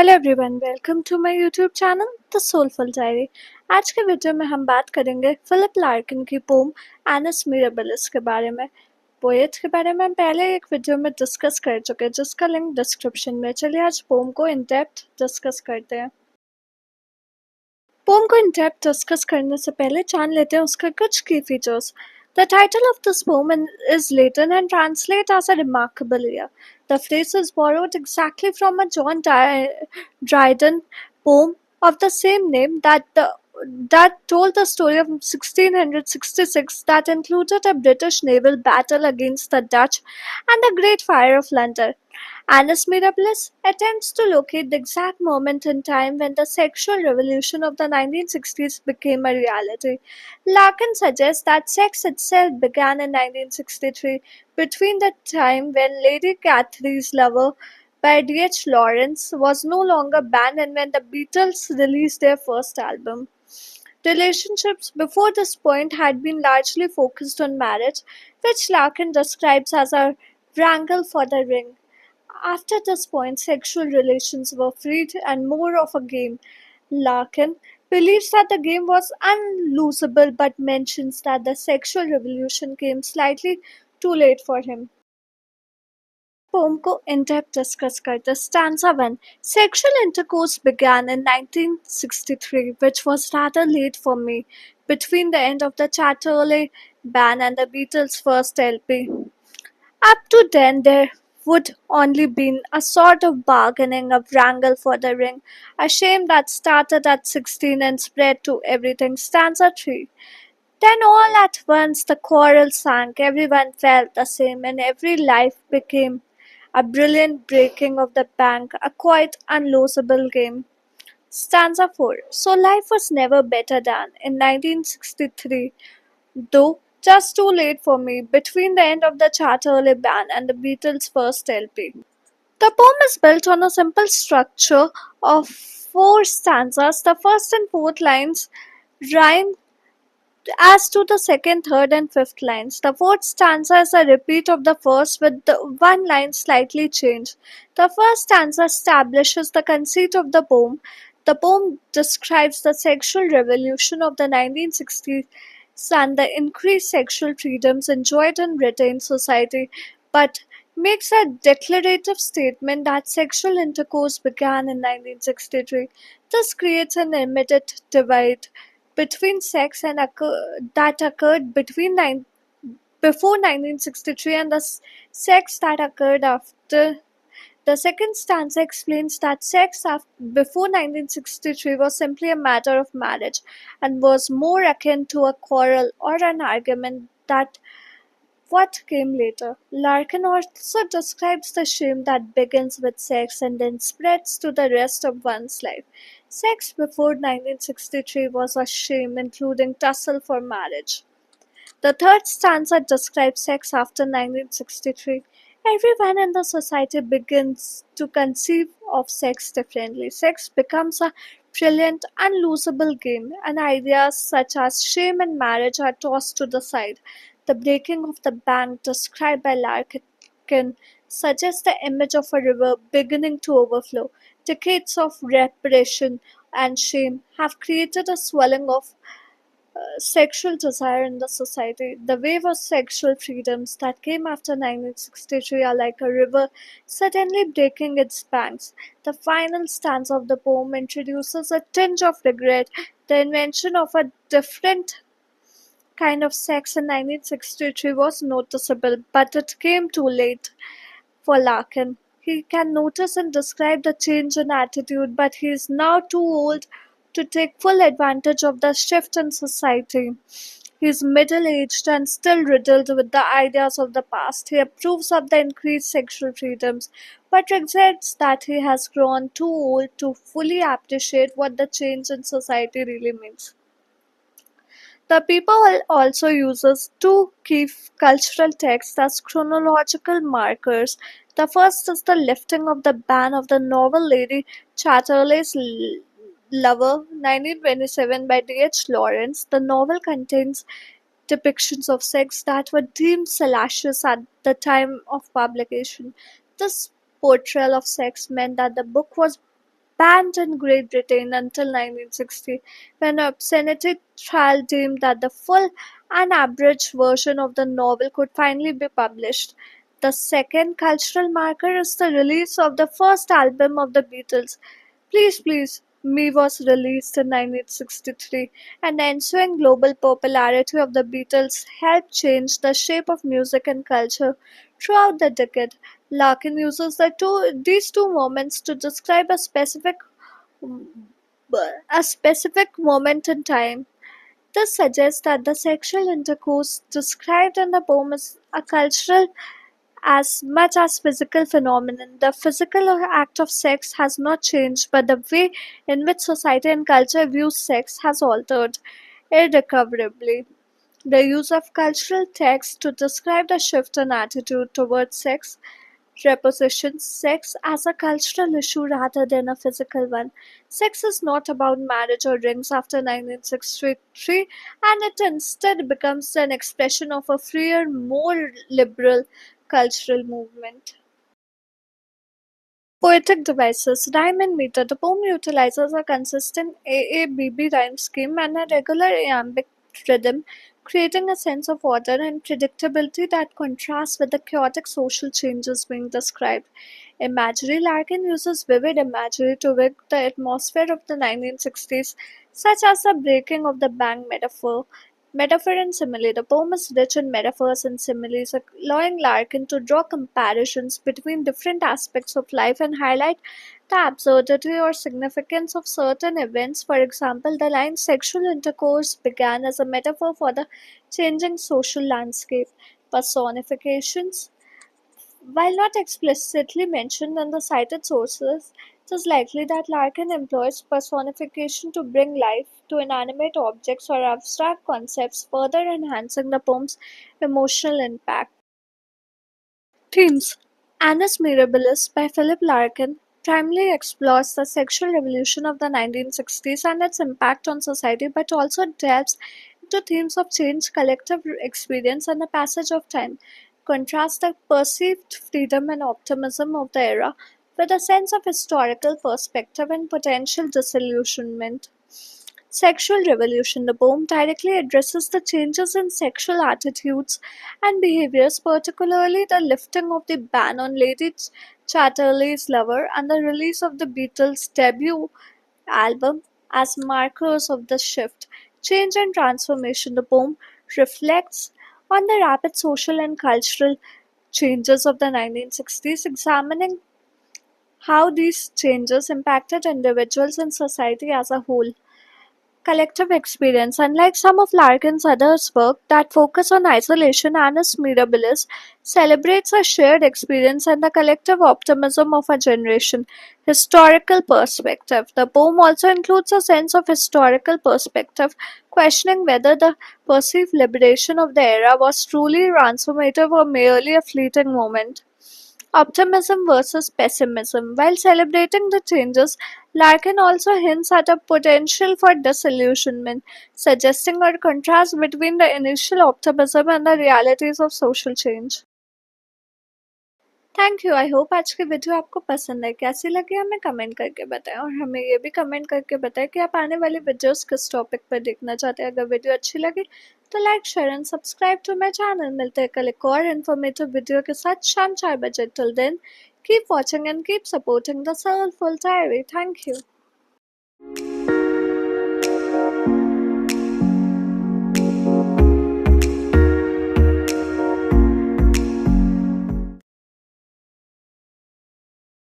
Hello everyone, welcome to my YouTube channel the soulful diary. आज के video में हम बात करेंगे फिलिप लार्किन की पोम एनस मिराबिलिस के बारे में। पोएट के बारे में हम पहले एक वीडियो में डिस्कस कर चुके हैं, जिसका लिंक डिस्क्रिप्शन में। चलिए आज पोम को इन डेप्थ डिस्कस करते हैं। पोम को इन डेप्थ डिस्कस करने से पहले जान लेते हैं उसके कुछ की features. The title of this poem is Latin and translates as a remarkable year. The phrase is borrowed exactly from a John Dryden poem of the same name that told the story of 1666 that included a British naval battle against the Dutch and the Great Fire of London. Annus Mirabilis attempts to locate the exact moment in time when the sexual revolution of the 1960s became a reality. Larkin suggests that sex itself began in 1963, between the time when Lady Catherine's Lover by D.H. Lawrence was no longer banned and when the Beatles released their first album. Relationships before this point had been largely focused on marriage, which Larkin describes as a wrangle for the ring. After this point, sexual relations were freed and more of a game. Larkin believes that the game was unlosable but mentions that the sexual revolution came slightly too late for him. Poem को in depth discuss करते stanza 1 Sexual intercourse began in 1963, which was rather late for me, between the end of the Chatterley ban and the Beatles' first LP. Up to then, there would only been a sort of bargaining, a wrangle for the ring, a shame that started at 16 and spread to everything. Stanza 3 Then all at once the quarrel sank, everyone felt the same, and every life became a brilliant breaking of the bank, a quite unlosable game. Stanza 4 So life was never better than in 1963, though just too late for me, between the end of the Chatterley ban and the Beatles' first LP. The poem is built on a simple structure of four stanzas. The first and fourth lines rhyme as to the second, third, and fifth lines. The fourth stanza is a repeat of the first with the one line slightly changed. The first stanza establishes the conceit of the poem. The poem describes the sexual revolution of the 1960s and the increased sexual freedoms enjoyed in British society, but makes a declarative statement that sexual intercourse began in 1963. This creates an immediate divide between sex and that occurred before 1963 and the sex that occurred after. The second stanza explains that before 1963 was simply a matter of marriage and was more akin to a quarrel or an argument that what came later. Larkin also describes the shame that begins with sex and then spreads to the rest of one's life. Sex before 1963 was a shame, including tussle for marriage. The third stanza describes sex after 1963. Everyone in the society begins to conceive of sex differently. Sex becomes a brilliant, unlosable game, and ideas such as shame and marriage are tossed to the side. The breaking of the bank described by Larkin suggests the image of a river beginning to overflow. Decades of repression and shame have created a swelling of sexual desire in the society. The wave of sexual freedoms that came after 1963 are like a river suddenly breaking its banks. The final stanza of the poem introduces a tinge of regret. The invention of a different kind of sex in 1963 was noticeable, but it came too late for Larkin. He can notice and describe the change in attitude, but he is now too old to take full advantage of the shift in society. He is middle aged and still riddled with the ideas of the past. He approves of the increased sexual freedoms, but regrets that he has grown too old to fully appreciate what the change in society really means. The people also uses two key cultural texts as chronological markers. The first is the lifting of the ban of the novel Lady Chatterley's Lover, 1927 by D.H. Lawrence. The novel contains depictions of sex that were deemed salacious at the time of publication. This portrayal of sex meant that the book was banned in Great Britain until 1960, when an obscenity trial deemed that the full unabridged version of the novel could finally be published. The second cultural marker is the release of the first album of the Beatles, Please Please Me, was released in 1963, and the ensuing global popularity of the Beatles helped change the shape of music and culture throughout the decade. Larkin uses these two moments to describe a specific moment in time. This suggests that the sexual intercourse described in the poem is a cultural as much as physical phenomenon. The physical act of sex has not changed, but the way in which society and culture views sex has altered irrecoverably. The use of cultural text to describe the shift in attitude towards sex repositions sex as a cultural issue rather than a physical one. Sex is not about marriage or rings after 1963, and it instead becomes an expression of a freer, more liberal cultural movement. Poetic devices, rhyme and meter. The poem utilizes a consistent AABB rhyme scheme and a regular iambic rhythm, creating a sense of order and predictability that contrasts with the chaotic social changes being described. Imagery, Larkin uses vivid imagery to evoke the atmosphere of the 1960s, such as the breaking of the bank metaphor. Metaphor and simile. The poem is rich in metaphors and similes, allowing Larkin to draw comparisons between different aspects of life and highlight the absurdity or significance of certain events. For example, the line sexual intercourse began as a metaphor for the changing social landscape. Personifications, while not explicitly mentioned in the cited sources, it is likely that Larkin employs personification to bring life to inanimate objects or abstract concepts, further enhancing the poem's emotional impact. Themes: Annus Mirabilis by Philip Larkin primarily explores the sexual revolution of the 1960s and its impact on society, but also delves into themes of change, collective experience, and the passage of time. Contrast the perceived freedom and optimism of the era with a sense of historical perspective and potential disillusionment. Sexual Revolution. The poem directly addresses the changes in sexual attitudes and behaviors, particularly the lifting of the ban on Lady Chatterley's lover and the release of the Beatles' debut album as markers of the shift. Change and transformation. The poem reflects on the rapid social and cultural changes of the 1960s, examining how these changes impacted individuals and society as a whole. Collective experience. Unlike some of Larkin's other work that focus on isolation, Annus Mirabilis celebrates a shared experience and the collective optimism of a generation. Historical perspective. The poem also includes a sense of historical perspective, questioning whether the perceived liberation of the era was truly transformative or merely a fleeting moment. Optimism versus pessimism. While celebrating the changes, Larkin also hints at a potential for disillusionment, suggesting a contrast between the initial optimism and the realities of social change. Thank you. I hope आज की video आपको पसंद है। कैसी लगी हमें comment करके बताएं, और हमें ये भी कमेंट करके बताएं कि आप आने वाली वीडियोस किस टॉपिक पर देखना चाहते हैं। अगर वीडियो अच्छी लगी तो like share and subscribe to my channel. मिलते हैं कल एक और इन्फॉर्मेटिव वीडियो के साथ शाम 4 बजे। Till then keep watching and keep supporting the soulful diary. Thank you.